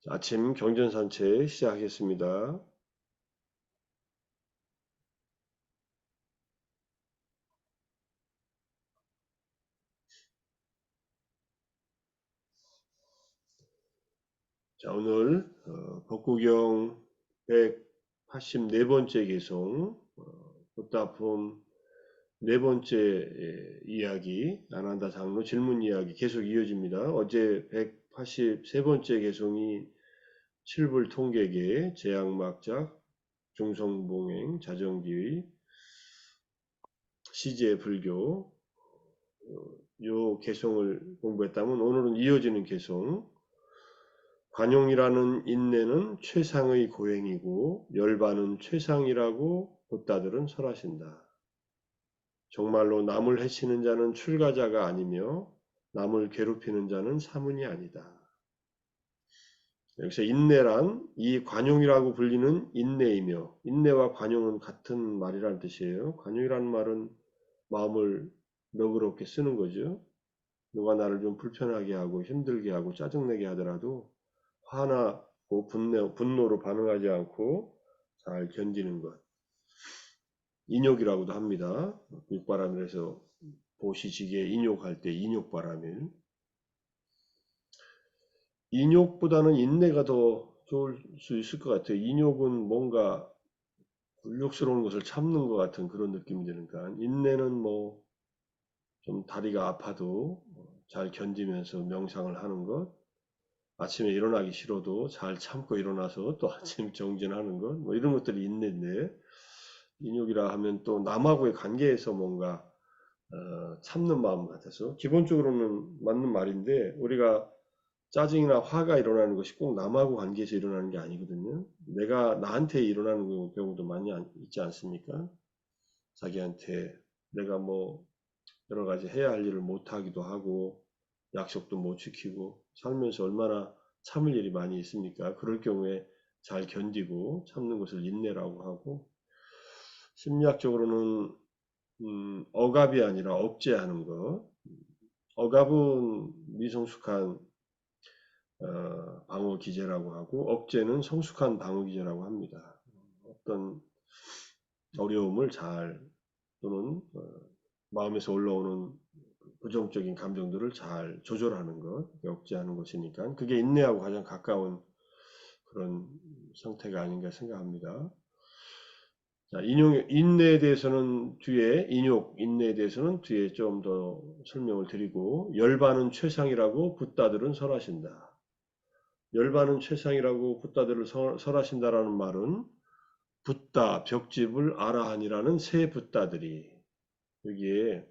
아침 경전산책 시작하겠습니다. 자, 오늘 법구경 184번째 개송, 부다품 네 번째 이야기, 아난다 장로 질문 이야기 계속 이어집니다. 어제 183번째 개송이 칠불통계계, 제약막작, 중성봉행, 자정기의, 시제 불교, 요 개송을 공부했다면 오늘은 이어지는 개송, 관용이라는 인내는 최상의 고행이고 열반은 최상이라고 붓다들은 설하신다. 정말로 남을 해치는 자는 출가자가 아니며 남을 괴롭히는 자는 사문이 아니다. 여기서 인내란 이 관용이라고 불리는 인내이며 인내와 관용은 같은 말이라는 뜻이에요. 관용이라는 말은 마음을 너그럽게 쓰는 거죠. 누가 나를 좀 불편하게 하고 힘들게 하고 짜증내게 하더라도 화나고 분노로 반응하지 않고 잘 견디는 것. 인욕이라고도 합니다. 육바람일에서 보시지게 인욕할 때 인욕바람일. 인욕보다는 인내가 더 좋을 수 있을 것 같아요. 인욕은 뭔가 굴욕스러운 것을 참는 것 같은 그런 느낌이 드니까 인내는 뭐 좀 다리가 아파도 잘 견디면서 명상을 하는 것, 아침에 일어나기 싫어도 잘 참고 일어나서 또 아침 정진하는 것, 뭐 이런 것들이 있는데, 인욕이라 하면 또 남하고의 관계에서 뭔가 참는 마음 같아서 기본적으로는 맞는 말인데 우리가 짜증이나 화가 일어나는 것이 꼭 남하고 관계에서 일어나는 게 아니거든요. 내가 나한테 일어나는 경우도 많이 있지 않습니까? 자기한테 내가 뭐 여러 가지 해야 할 일을 못 하기도 하고 약속도 못 지키고 살면서 얼마나 참을 일이 많이 있습니까? 그럴 경우에 잘 견디고 참는 것을 인내라고 하고 심리학적으로는 억압이 아니라 억제하는 것. 억압은 미성숙한 방어 기제라고 하고 억제는 성숙한 방어 기제라고 합니다. 어떤 어려움을 잘 또는 마음에서 올라오는 부정적인 감정들을 잘 조절하는 것, 억제하는 것이니까 그게 인내하고 가장 가까운 그런 상태가 아닌가 생각합니다. 자, 인내에 대해서는 뒤에, 인내에 대해서는 뒤에 좀 더 설명을 드리고, 열반은 최상이라고 붓다들은 설하신다. 열반은 최상이라고 붓다들을 설하신다라는 말은, 붓다, 벽집을 아라한이라는 세 붓다들이, 여기에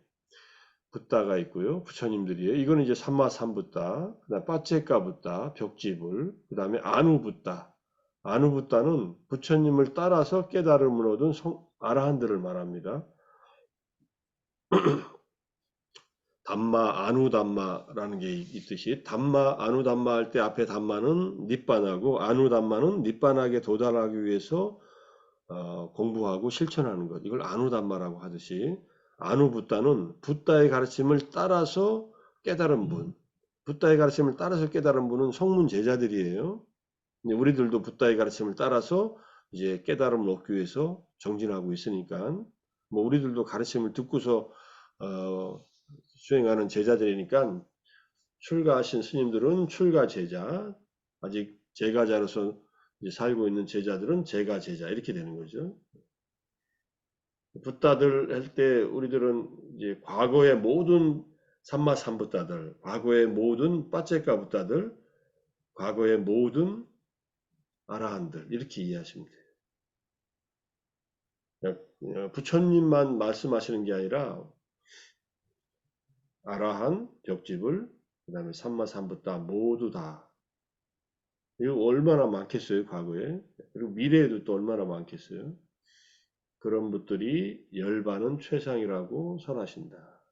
붓다가 있고요. 부처님들이에요. 이거는 이제 삼마삼붓다, 그다음 빠체까 붓다, 벽지불, 그다음에 아누붓다. 아누붓다는 부처님을 따라서 깨달음을 얻은 아라한들을 말합니다. 담마, 아누담마라는 게 있듯이 담마, 아누담마 할 때 앞에 담마는 닛바나고 아누담마는 닛바나에 도달하기 위해서 공부하고 실천하는 것. 이걸 아누담마라고 하듯이 아누붓다는 붓다의 가르침을 따라서 깨달은 분. 붓다의 가르침을 따라서 깨달은 분은 성문 제자들이에요. 우리들도 붓다의 가르침을 따라서 이제 깨달음을 얻기 위해서 정진하고 있으니까 뭐 우리들도 가르침을 듣고서 수행하는 제자들이니까 출가하신 스님들은 출가 제자, 아직 제가자로서 살고 있는 제자들은 제가 제자 이렇게 되는 거죠. 붓다들 할 때 우리들은 이제 과거의 모든 삼마삼붓다들, 과거의 모든 빠체카 붓다들, 과거의 모든 아라한들 이렇게 이해하시면 돼요. 부처님만 말씀하시는 게 아니라 아라한, 벽집을, 그 다음에 삼마삼붓다 모두 다. 이거 얼마나 많겠어요, 과거에. 그리고 미래에도 또 얼마나 많겠어요. 그런 분들이 열반은 최상이라고 설하신다.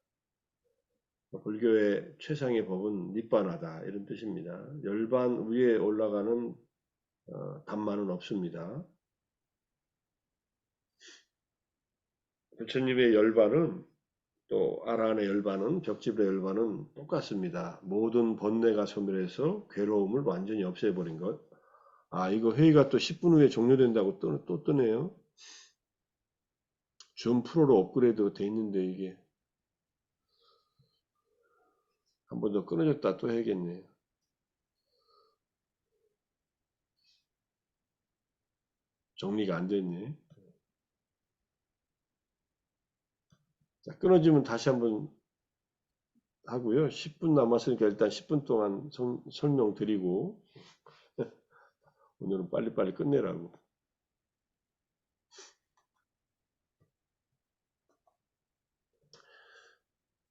불교의 최상의 법은 닛바나다 이런 뜻입니다. 열반 위에 올라가는 담마는 없습니다. 부처님의 열반은 또 아라한의 열반은 벽집의 열반은 똑같습니다. 모든 번뇌가 소멸해서 괴로움을 완전히 없애버린 것. 아, 이거 회의가 또 10분 후에 종료된다고 또 뜨네요. 줌 프로로 업그레이드 돼 있는데 이게 한 번 더 끊어졌다 또 해야겠네요. 정리가 안 됐네. 자, 끊어지면 다시 한번 하고요. 10분 남았으니까 일단 10분 동안 설명 드리고 오늘은 빨리빨리 끝내라고.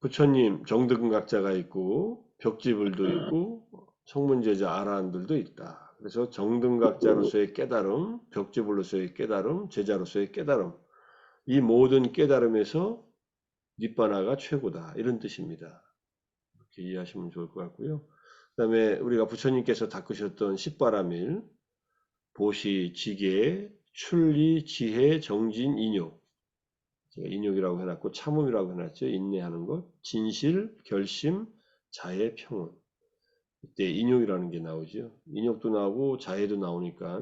부처님 정등각자가 있고 벽지불도 있고 성문제자 아라한들도 있다. 그래서 정등각자로서의 깨달음, 벽지불로서의 깨달음, 제자로서의 깨달음, 이 모든 깨달음에서 니바나가 최고다, 이런 뜻입니다. 이렇게 이해하시면 좋을 것 같고요. 그 다음에 우리가 부처님께서 닦으셨던 십바라밀, 보시, 지계, 출리, 지혜, 정진, 인욕. 제가 인욕이라고 해놨고 참음이라고 해놨죠. 인내하는 것, 진실, 결심, 자애, 평온. 이때 인욕이라는 게 나오죠. 인욕도 나오고 자애도 나오니까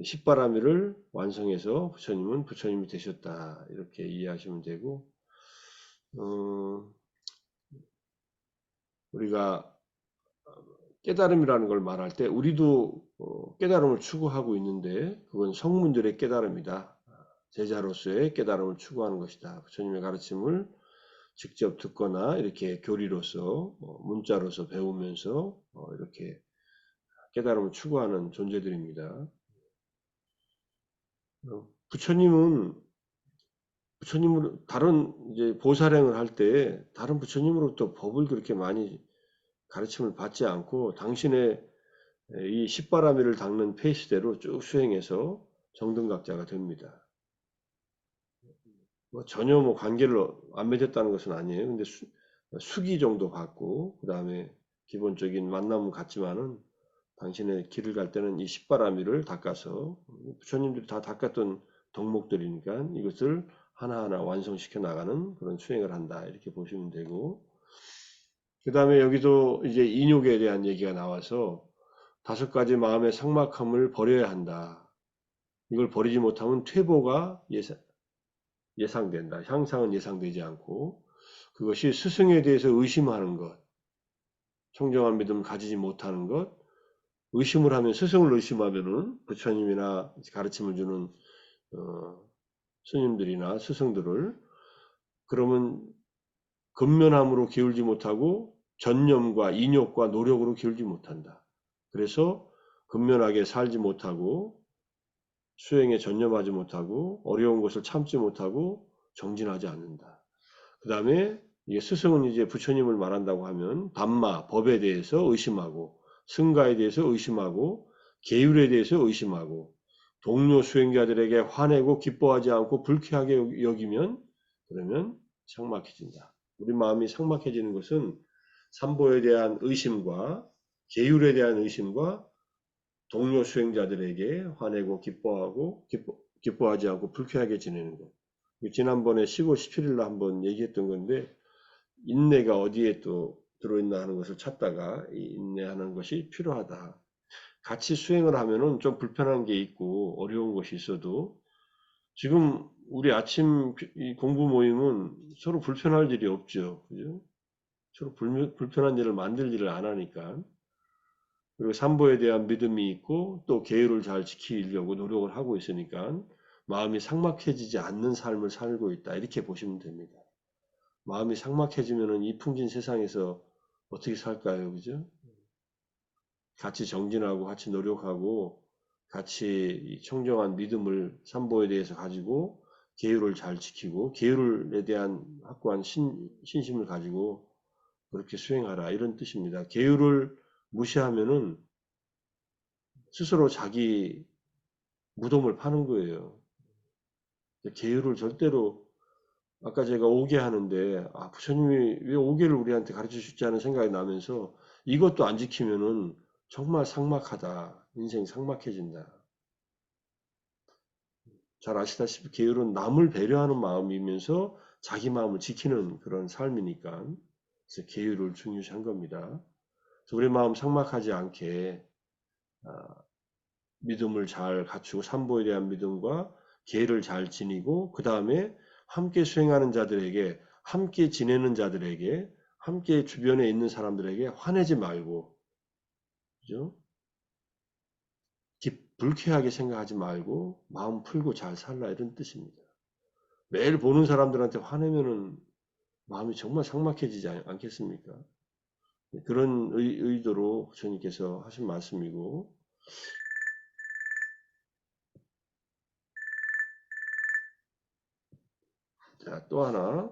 십바라밀을 완성해서 부처님은 부처님이 되셨다, 이렇게 이해하시면 되고, 우리가 깨달음이라는 걸 말할 때 우리도 깨달음을 추구하고 있는데 그건 성문들의 깨달음이다. 제자로서의 깨달음을 추구하는 것이다. 부처님의 가르침을 직접 듣거나 이렇게 교리로서 문자로서 배우면서 이렇게 깨달음을 추구하는 존재들입니다. 부처님은 부처님으로 다른 이제 보살행을 할 때 다른 부처님으로부터 법을 그렇게 많이 가르침을 받지 않고 당신의 이 십바라밀을 닦는 페이스대로 쭉 수행해서 정등각자가 됩니다. 뭐 전혀 뭐 관계를 안 맺었다는 것은 아니에요. 근데 수기 정도 받고 그 다음에 기본적인 만남은 같지만은 당신의 길을 갈 때는 이 십바라밀을 닦아서 부처님들이 다 닦았던 덕목들이니까 이것을 하나하나 완성시켜 나가는 그런 수행을 한다, 이렇게 보시면 되고, 그 다음에 여기도 이제 인욕에 대한 얘기가 나와서 5가지 마음의 삭막함을 버려야 한다. 이걸 버리지 못하면 퇴보가 예상된다. 향상은 예상되지 않고, 그것이 스승에 대해서 의심하는 것, 청정한 믿음을 가지지 못하는 것, 의심을 하면, 스승을 의심하면은 부처님이나 가르침을 주는 스님들이나 스승들을, 그러면 근면함으로 기울지 못하고 전념과 인욕과 노력으로 기울지 못한다. 그래서 근면하게 살지 못하고 수행에 전념하지 못하고 어려운 것을 참지 못하고 정진하지 않는다. 그 다음에 이게 스승은 이제 부처님을 말한다고 하면 담마, 법에 대해서 의심하고 승가에 대해서 의심하고 계율에 대해서 의심하고 동료 수행자들에게 화내고 기뻐하지 않고 불쾌하게 여기면 그러면 삭막해진다. 우리 마음이 삭막해지는 것은 삼보에 대한 의심과 계율에 대한 의심과 동료 수행자들에게 화내고 기뻐하고 기뻐하지 않고 불쾌하게 지내는 것. 지난번에 10월 17일날 한번 얘기했던 건데 인내가 어디에 또 들어있나 하는 것을 찾다가 이 인내하는 것이 필요하다. 같이 수행을 하면은 좀 불편한 게 있고 어려운 것이 있어도 지금 우리 아침 이 공부 모임은 서로 불편할 일이 없죠. 그죠? 서로 불편한 일을 만들 일을 안 하니까. 그리고 삼보에 대한 믿음이 있고 또 계율을 잘 지키려고 노력을 하고 있으니까 마음이 삭막해지지 않는 삶을 살고 있다, 이렇게 보시면 됩니다. 마음이 삭막해지면은 이 풍진 세상에서 어떻게 살까요? 그죠? 같이 정진하고 같이 노력하고 같이 청정한 믿음을 삼보에 대해서 가지고 계율을 잘 지키고 계율에 대한 확고한 신심을 가지고 그렇게 수행하라, 이런 뜻입니다. 계율을 무시하면은 스스로 자기 무덤을 파는 거예요. 계율을 절대로, 아까 제가 오계 하는데 부처님이 왜 오계를 우리한테 가르쳐 주지 않은 생각이 나면서 이것도 안 지키면은 정말 삭막하다. 인생 삭막해진다. 잘 아시다시피 계율은 남을 배려하는 마음이면서 자기 마음을 지키는 그런 삶이니까 그래서 계율을 중요시한 겁니다. 그래서 우리 마음 삭막하지 않게 믿음을 잘 갖추고 삼보에 대한 믿음과 계를 잘 지니고 그 다음에 함께 수행하는 자들에게 함께 지내는 자들에게 함께 주변에 있는 사람들에게 화내지 말고 그죠? 불쾌하게 생각하지 말고 마음 풀고 잘 살라 이런 뜻입니다. 매일 보는 사람들한테 화내면은 마음이 정말 삭막해지지 않겠습니까? 그런 의도로 주님께서 하신 말씀이고 자, 또 하나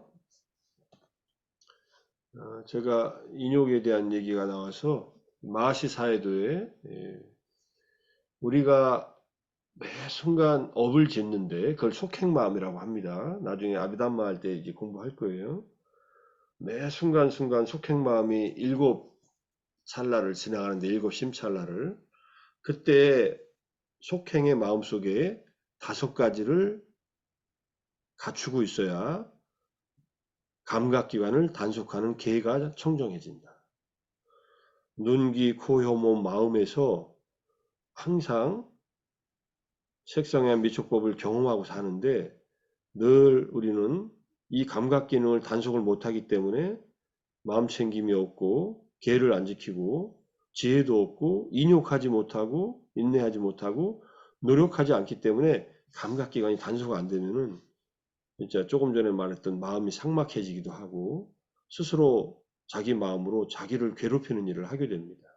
제가 인욕에 대한 얘기가 나와서 마시 사회도에 우리가 매 순간 업을 짓는데 그걸 속행마음이라고 합니다. 나중에 아비담마 할 때 이제 공부할 거예요. 매 순간순간 속행마음이 일곱 찰나를 지나가는데 일곱 심찰나를 그때 속행의 마음속에 다섯 가지를 갖추고 있어야 감각기관을 단속하는 계가 청정해진다. 눈, 귀, 코, 혀, 몸, 마음에서 항상 색상의 미촉법을 경험하고 사는데 늘 우리는 이 감각 기능을 단속을 못하기 때문에 마음 챙김이 없고 계를 안 지키고 지혜도 없고 인욕하지 못하고 인내하지 못하고 노력하지 않기 때문에 감각기관이 단속 안 되면은 진짜 조금 전에 말했던 마음이 삭막해지기도 하고 스스로 자기 마음으로 자기를 괴롭히는 일을 하게 됩니다.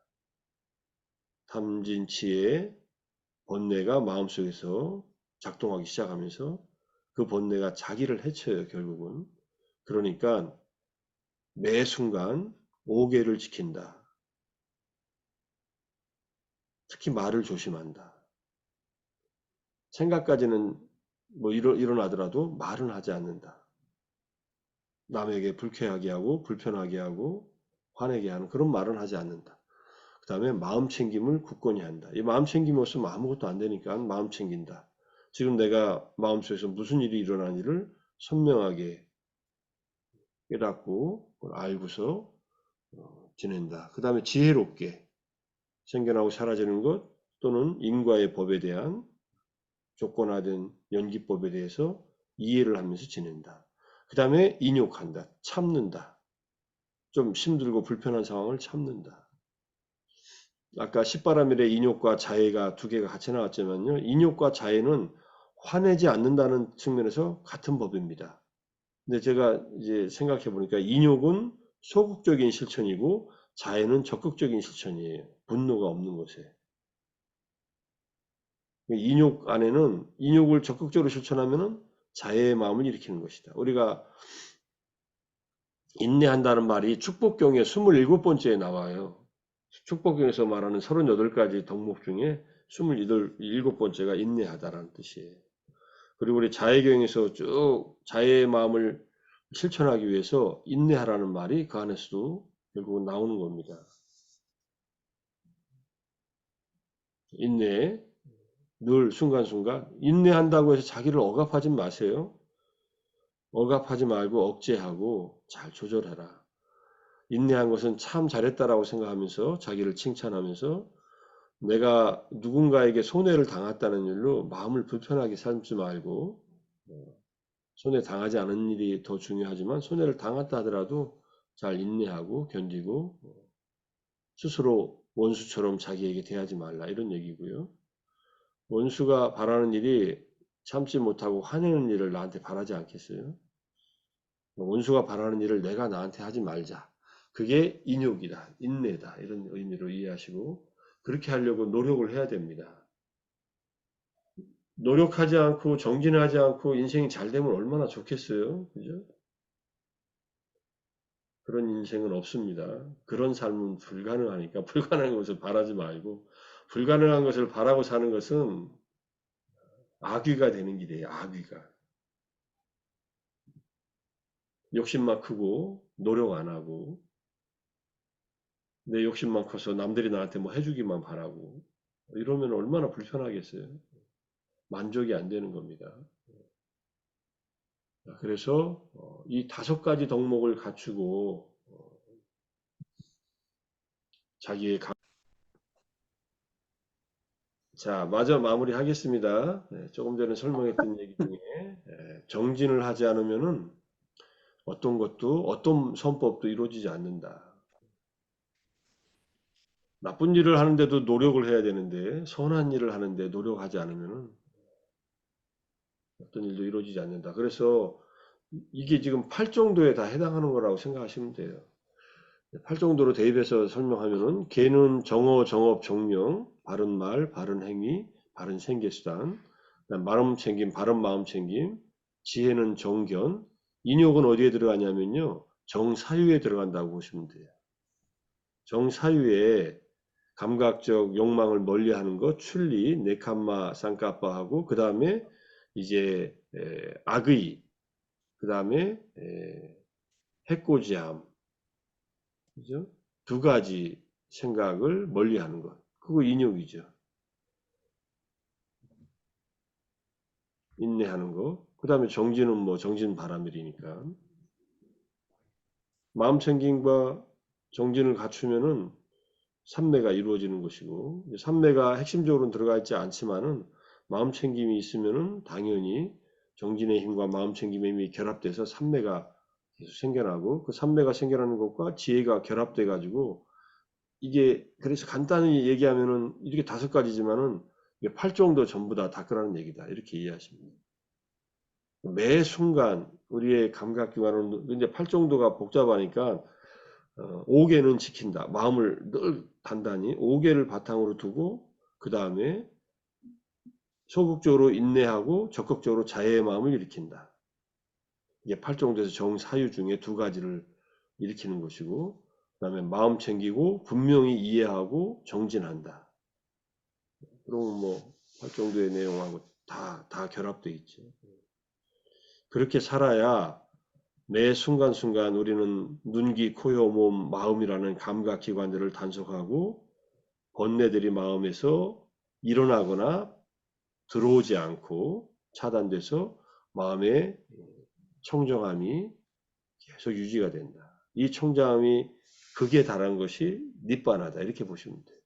탐진치의 번뇌가 마음속에서 작동하기 시작하면서 그 번뇌가 자기를 해쳐요, 결국은. 그러니까 매 순간 오계를 지킨다. 특히 말을 조심한다. 생각까지는 뭐 일어나더라도 말은 하지 않는다. 남에게 불쾌하게 하고 불편하게 하고 화내게 하는 그런 말은 하지 않는다. 그 다음에 마음 챙김을 굳건히 한다. 이 마음 챙김이 없으면 아무것도 안 되니까 마음 챙긴다. 지금 내가 마음속에서 무슨 일이 일어나는지를 선명하게 깨닫고 그걸 알고서 지낸다. 그 다음에 지혜롭게 생겨나고 사라지는 것 또는 인과의 법에 대한 조건화된 연기법에 대해서 이해를 하면서 지낸다. 그 다음에 인욕한다. 참는다. 좀 힘들고 불편한 상황을 참는다. 아까 십바라밀의 인욕과 자애가 두 개가 같이 나왔지만요. 인욕과 자애는 화내지 않는다는 측면에서 같은 법입니다. 근데 제가 이제 생각해 보니까 인욕은 소극적인 실천이고 자애는 적극적인 실천이에요. 분노가 없는 것에. 인욕 안에는 인욕을 적극적으로 실천하면은 자애의 마음을 일으키는 것이다. 우리가 인내한다는 말이 축복경에 27번째에 나와요. 축복경에서 말하는 38가지 덕목 중에 27번째가 인내하다라는 뜻이에요. 그리고 우리 자애경에서 쭉 자애의 마음을 실천하기 위해서 인내하라는 말이 그 안에서도 결국은 나오는 겁니다. 인내, 늘 순간순간 인내한다고 해서 자기를 억압하지 마세요. 억압하지 말고 억제하고 잘 조절해라. 인내한 것은 참 잘했다라고 생각하면서 자기를 칭찬하면서 내가 누군가에게 손해를 당했다는 일로 마음을 불편하게 삼지 말고 손해 당하지 않은 일이 더 중요하지만 손해를 당했다 하더라도 잘 인내하고 견디고 스스로 원수처럼 자기에게 대하지 말라 이런 얘기고요. 원수가 바라는 일이 참지 못하고 화내는 일을 나한테 바라지 않겠어요? 원수가 바라는 일을 내가 나한테 하지 말자. 그게 인욕이다, 인내다 이런 의미로 이해하시고 그렇게 하려고 노력을 해야 됩니다. 노력하지 않고 정진하지 않고 인생이 잘 되면 얼마나 좋겠어요? 그죠? 그런 인생은 없습니다. 그런 삶은 불가능하니까 불가능한 것을 바라지 말고 불가능한 것을 바라고 사는 것은 악귀가 되는 길이에요. 악귀가. 욕심만 크고 노력 안 하고 내 욕심만 커서 남들이 나한테 뭐 해주기만 바라고 이러면 얼마나 불편하겠어요. 만족이 안 되는 겁니다. 그래서 이 다섯 가지 덕목을 갖추고 자기의 자, 마저 마무리하겠습니다. 조금 전에 설명했던 얘기 중에 정진을 하지 않으면은 어떤 것도 어떤 선법도 이루어지지 않는다. 나쁜 일을 하는데도 노력을 해야 되는데 선한 일을 하는데 노력하지 않으면은 어떤 일도 이루어지지 않는다. 그래서 이게 지금 8정도에 다 해당하는 거라고 생각하시면 돼요. 8정도로 대입해서 설명하면은 개는 정어, 정업, 정령, 바른 말, 바른 행위, 바른 생계수단, 그다음 마음 챙김, 바른 마음 챙김, 지혜는 정견, 인욕은 어디에 들어가냐면요. 정사유에 들어간다고 보시면 돼요. 정사유에 감각적 욕망을 멀리하는 것, 출리, 네캄마, 쌍까빠하고 그 다음에 이제 악의, 그 다음에 해코지함, 그죠? 두 가지 생각을 멀리하는 것, 그거 인욕이죠. 인내하는 거. 그 다음에 정진은 뭐 정진 바라밀이니까 마음 챙김과 정진을 갖추면은 삼매가 이루어지는 것이고 삼매가 핵심적으로는 들어가 있지 않지만은 마음 챙김이 있으면은 당연히 정진의 힘과 마음 챙김의 힘이 결합돼서 삼매가 계속 생겨나고 그 삼매가 생겨나는 것과 지혜가 결합돼 가지고 이게 그래서 간단히 얘기하면은 이렇게 다섯 가지지만은 이게 팔정도 전부 다 닦으라는 얘기다 이렇게 이해하시면 돼요. 매 순간 우리의 감각기관은 근데 팔정도가 복잡하니까 5개는 지킨다. 마음을 늘 단단히 5개를 바탕으로 두고 그 다음에 소극적으로 인내하고 적극적으로 자애의 마음을 일으킨다. 이게 8정도에서 정사유 중에 두 가지를 일으키는 것이고 그 다음에 마음 챙기고 분명히 이해하고 정진한다. 그러면 뭐 8정도의 내용하고 다 결합되어 있죠. 그렇게 살아야 매 순간순간 우리는 눈, 귀, 코, 혀, 몸, 마음이라는 감각기관들을 단속하고 번뇌들이 마음에서 일어나거나 들어오지 않고 차단돼서 마음의 청정함이 계속 유지가 된다. 이 청정함이 극에 달한 것이 니빠나다. 이렇게 보시면 돼요.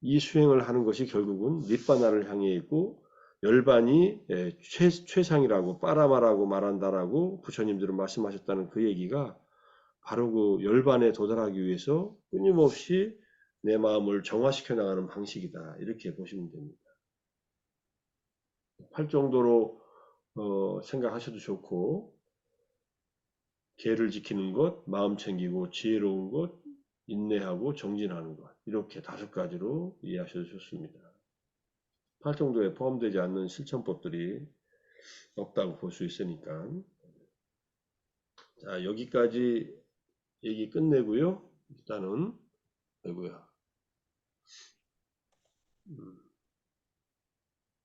이 수행을 하는 것이 결국은 니빠나를 향해 있고 열반이 최상이라고 빠라마라고 말한다라고 부처님들은 말씀하셨다는 그 얘기가 바로 그 열반에 도달하기 위해서 끊임없이 내 마음을 정화시켜 나가는 방식이다. 이렇게 보시면 됩니다. 할 정도로 생각하셔도 좋고 계를 지키는 것, 마음 챙기고 지혜로운 것, 인내하고 정진하는 것 이렇게 다섯 가지로 이해하셔도 좋습니다. 팔 정도에 포함되지 않는 실천법들이 없다고 볼 수 있으니까 자 여기까지 얘기 끝내고요. 일단은 아이고야